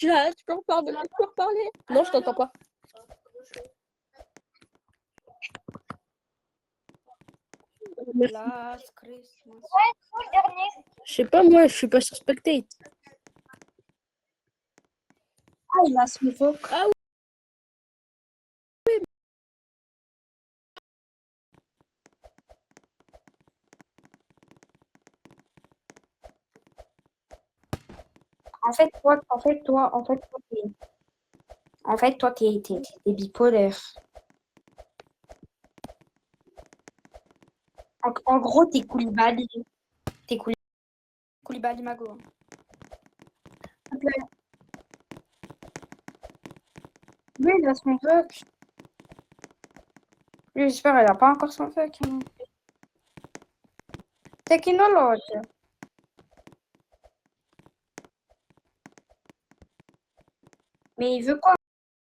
Tu peux reparler, tu peux reparler. Non, je t'entends pas. Last Christmas. Le dernier. Je sais pas, moi, je suis pas sur Spectate. Ah, il a Smoke. Ah oui. Toi, t'es bipolaire. En gros, t'es Koulibaly. T'es Koulibaly Mago. Lui, il a son fuck. Lui, j'espère qu'elle a pas encore son fuck. Hein. Technologue. Mais il veut quoi?